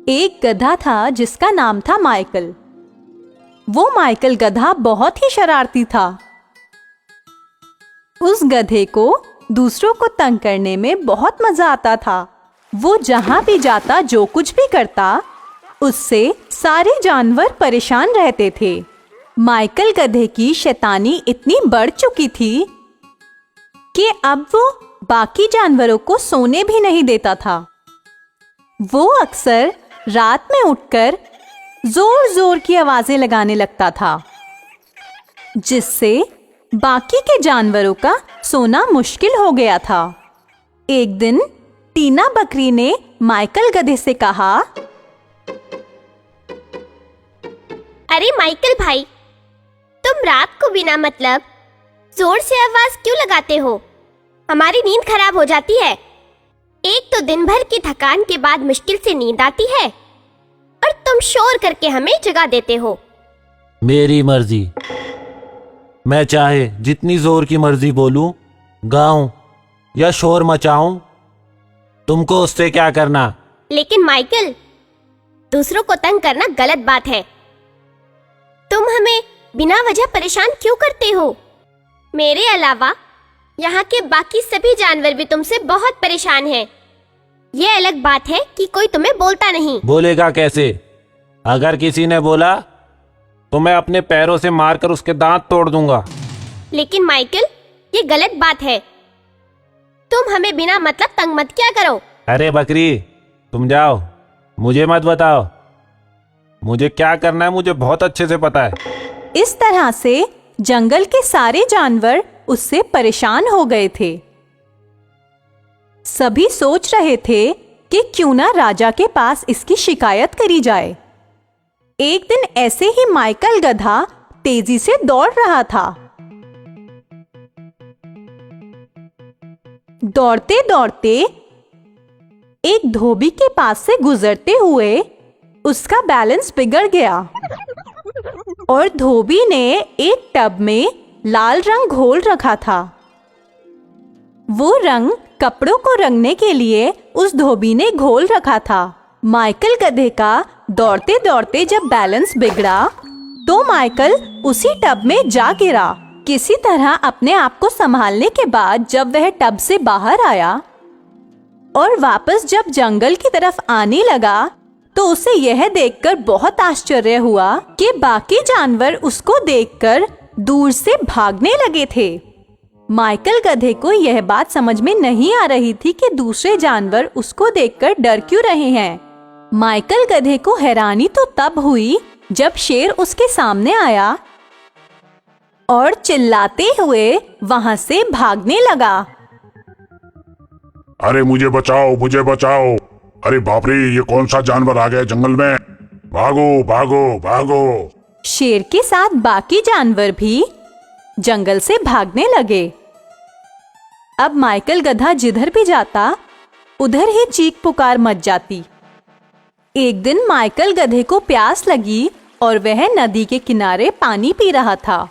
एक गधा था जिसका नाम था माइकल। वो माइकल गधा बहुत ही शरारती था। उस गधे को दूसरों को तंग करने में बहुत मजा आता था। वो जहां भी जाता, जो कुछ भी करता, उससे सारे जानवर परेशान रहते थे। माइकल गधे की शैतानी इतनी बढ़ चुकी थी कि अब वो बाकी जानवरों को सोने भी नहीं देता था। वो अक्सर रात में उठकर जोर जोर की आवाजें लगाने लगता था, जिससे बाकी के जानवरों का सोना मुश्किल हो गया था। एक दिन टीना बकरी ने माइकल गधे से कहा, अरे माइकल भाई, तुम रात को बिना मतलब जोर से आवाज क्यों लगाते हो? हमारी नींद खराब हो जाती है। एक तो दिन भर की थकान के बाद मुश्किल से नींद आती है और तुम शोर करके हमें जगा देते हो। मेरी मर्जी, मैं चाहे जितनी जोर की मर्जी बोलूं, गाऊं या शोर मचाऊं, तुमको उससे क्या करना? लेकिन माइकल, दूसरों को तंग करना गलत बात है। तुम हमें बिना वजह परेशान क्यों करते हो? मेरे अलावा यहाँ के बाकी सभी जानवर भी तुमसे बहुत परेशान हैं। ये अलग बात है कि कोई तुम्हें बोलता नहीं। बोलेगा कैसे? अगर किसी ने बोला तो मैं अपने पैरों से मारकर उसके दांत तोड़ दूंगा। लेकिन माइकल, ये गलत बात है। तुम हमें बिना मतलब तंग मत किया करो। अरे बकरी, तुम जाओ, मुझे मत बताओ। मुझे क्या करना है मुझे बहुत अच्छे से पता है। इस तरह से जंगल के सारे जानवर उससे परेशान हो गए थे। सभी सोच रहे थे कि क्यों ना राजा के पास इसकी शिकायत करी जाए। एक दिन ऐसे ही माइकल गधा तेजी से दौड़ रहा था। दौड़ते दौड़ते एक धोबी के पास से गुजरते हुए उसका बैलेंस बिगड़ गया और धोबी ने एक टब में लाल रंग घोल रखा था। वो रंग कपड़ों को रंगने के लिए उस धोबी ने घोल रखा था। माइकल गधे का दौड़ते दौड़ते जब बैलेंस बिगड़ा तो माइकल उसी टब में जा गिरा। किसी तरह अपने आप को संभालने के बाद जब वह टब से बाहर आया और वापस जब जंगल की तरफ आने लगा तो उसे यह देखकर बहुत आश्चर्य हुआ कि बाकी जानवर उसको देखकर दूर से भागने लगे थे। माइकल गधे को यह बात समझ में नहीं आ रही थी कि दूसरे जानवर उसको देखकर डर क्यों रहे हैं। माइकल गधे को हैरानी तो तब हुई जब शेर उसके सामने आया और चिल्लाते हुए वहां से भागने लगा। अरे मुझे बचाओ, मुझे बचाओ! अरे बाप रे, ये कौन सा जानवर आ गया जंगल में? भागो भागो भागो! शेर के साथ बाकी जानवर भी जंगल से भागने लगे। अब माइकल गधा जिधर भी जाता उधर ही चीख पुकार मच जाती। एक दिन माइकल गधे को प्यास लगी और वह नदी के किनारे पानी पी रहा था।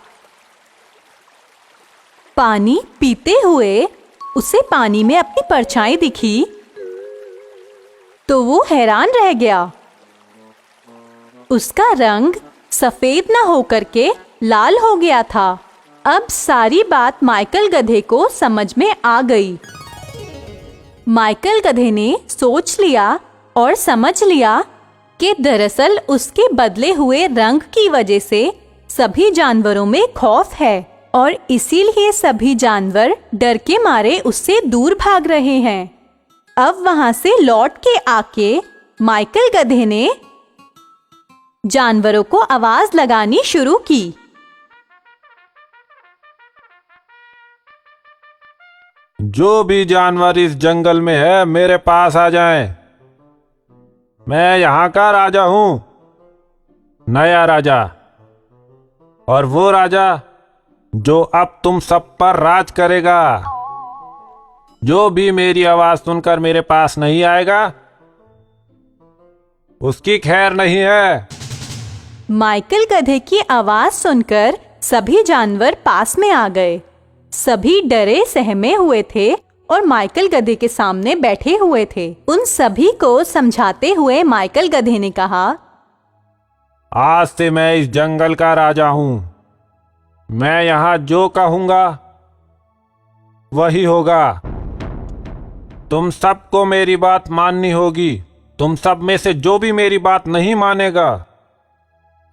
पानी पीते हुए उसे पानी में अपनी परछाई दिखी तो वो हैरान रह गया। उसका रंग सफेद न होकर के लाल हो गया था। अब सारी बात माइकल गधे को समझ में आ गई। माइकल गधे ने सोच लिया और समझ लिया कि दरअसल उसके बदले हुए रंग की वजह से सभी जानवरों में खौफ है और इसीलिए सभी जानवर डर के मारे उससे दूर भाग रहे हैं। अब वहां से लौट के आके माइकल गधे ने जानवरों को आवाज लगानी शुरू की। जो भी जानवर इस जंगल में है मेरे पास आ जाएं। मैं यहाँ का राजा हूँ, नया राजा, और वो राजा जो अब तुम सब पर राज करेगा। जो भी मेरी आवाज सुनकर मेरे पास नहीं आएगा उसकी खैर नहीं है। माइकल गधे की आवाज सुनकर सभी जानवर पास में आ गए। सभी डरे सहमे हुए थे और माइकल गधे के सामने बैठे हुए थे। उन सभी को समझाते हुए माइकल गधे ने कहा, आज से मैं इस जंगल का राजा हूं। मैं यहां जो कहूंगा वही होगा। तुम सबको मेरी बात माननी होगी। तुम सब में से जो भी मेरी बात नहीं मानेगा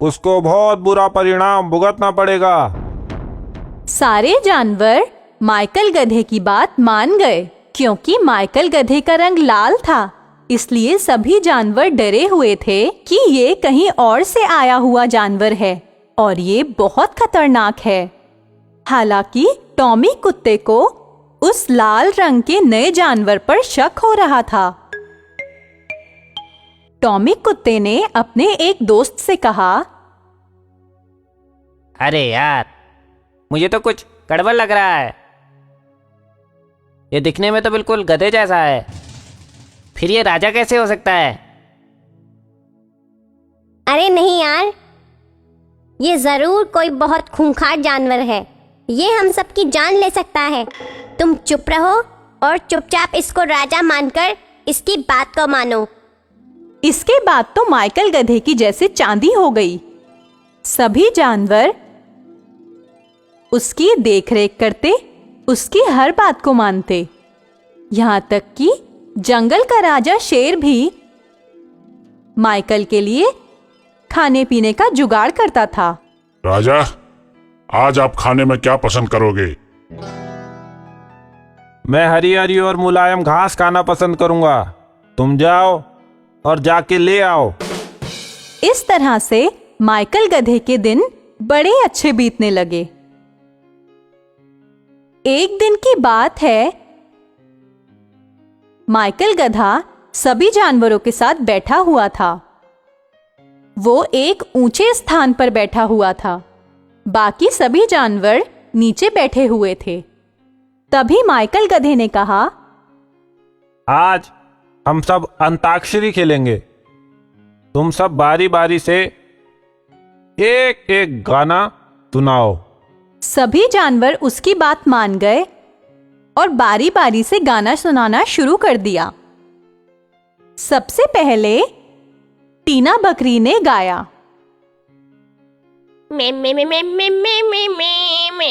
उसको बहुत बुरा परिणाम भुगतना पड़ेगा। सारे जानवर माइकल गधे की बात मान गए। क्योंकि माइकल गधे का रंग लाल था, इसलिए सभी जानवर डरे हुए थे कि ये कहीं और से आया हुआ जानवर है और ये बहुत खतरनाक है। हालांकि टॉमी कुत्ते को उस लाल रंग के नए जानवर पर शक हो रहा था। टॉमी कुत्ते ने अपने एक दोस्त से कहा, अरे यार, मुझे तो कुछ गड़बड़ लग रहा है। ये दिखने में तो बिल्कुल गधे जैसा है, फिर ये राजा कैसे हो सकता है? अरे नहीं यार, ये जरूर कोई बहुत खूंखार जानवर है। ये हम सबकी जान ले सकता है। तुम चुप रहो और चुपचाप इसको राजा मानकर इसकी बात को मानो। इसके बाद तो माइकल गधे की जैसे चांदी हो गई। सभी जानवर उसकी देखरेख करते, उसकी हर बात को मानते। यहां तक कि जंगल का राजा शेर भी माइकल के लिए खाने पीने का जुगाड़ करता था। राजा, आज आप खाने में क्या पसंद करोगे? मैं हरी हरी और मुलायम घास खाना पसंद करूंगा। तुम जाओ और जाके ले आओ। इस तरह से माइकल गधे के दिन बड़े अच्छे बीतने लगे। एक दिन की बात है, माइकल गधा सभी जानवरों के साथ बैठा हुआ था। वो एक ऊंचे स्थान पर बैठा हुआ था। बाकी सभी जानवर नीचे बैठे हुए थे। तभी माइकल गधे ने कहा, आज हम सब अंताक्षरी खेलेंगे। तुम सब बारी बारी से एक एक गाना सुनाओ। सभी जानवर उसकी बात मान गए और बारी बारी से गाना सुनाना शुरू कर दिया। सबसे पहले टीना बकरी ने गाया। मे मे मे मे मे मे मे मे मे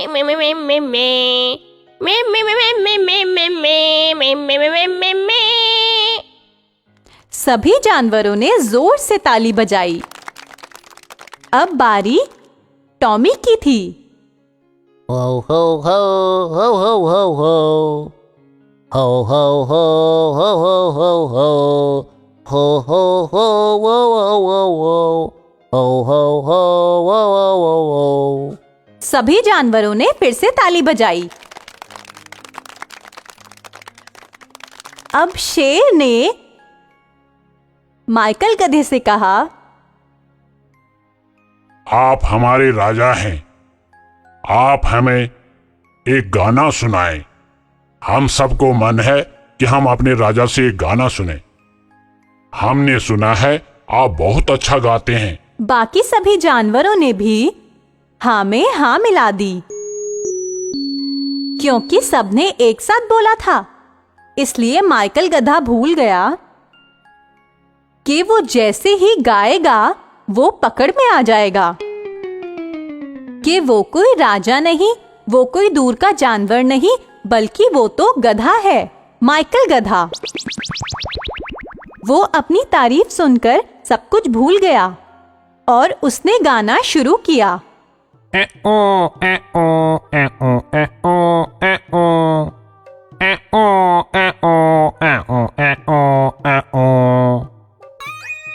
मे मे मे मे। सभी जानवरों ने जोर से ताली बजाई। अब बारी टॉमी की थी। हो हो हो हो हो हो हो हो हो हो हो हो हो हो हो हो हो वो हो हो। सभी जानवरों ने फिर से ताली बजाई। अब शेर ने माइकल गधे से कहा, आप हमारे राजा हैं। आप हमें एक गाना सुनाएं। हम सबको मन है कि हम अपने राजा से एक गाना सुने। हमने सुना है आप बहुत अच्छा गाते हैं। बाकी सभी जानवरों ने भी हाँ में हाँ मिला दी। क्योंकि सबने एक साथ बोला था, इसलिए माइकल गधा भूल गया कि वो जैसे ही गाएगा वो पकड़ में आ जाएगा कि वो कोई राजा नहीं, वो कोई दूर का जानवर नहीं, बल्कि वो तो गधा है, माइकल गधा। वो अपनी तारीफ सुनकर सब कुछ भूल गया और उसने गाना शुरू किया। ए ओ ए ओ ए ओ ए ओ ए ओ ए ओ ए ओ ए ओ ए ओ ए ओ।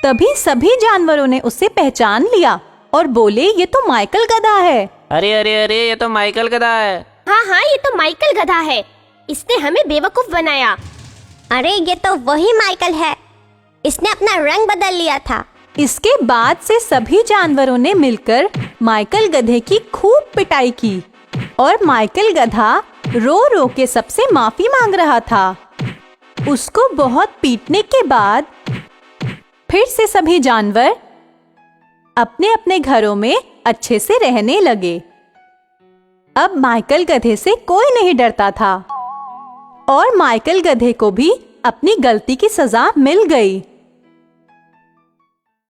तभी सभी जानवरों ने उसे पहचान लिया और बोले, ये तो माइकल गधा है। अरे अरे अरे, ये तो माइकल गधा है। हाँ हाँ, ये तो माइकल गधा है। इसने हमें बेवकूफ बनाया। अरे ये तो वही माइकल है। इसने अपना रंग बदल लिया था। इसके बाद से सभी जानवरों ने मिलकर माइकल गधे की खूब पिटाई की और माइकल गधा रो रो के सबसे माफी मांग रहा था। उसको बहुत पीटने के बाद फिर से सभी जानवर अपने अपने घरों में अच्छे से रहने लगे। अब माइकल गधे से कोई नहीं डरता था और माइकल गधे को भी अपनी गलती की सजा मिल गई।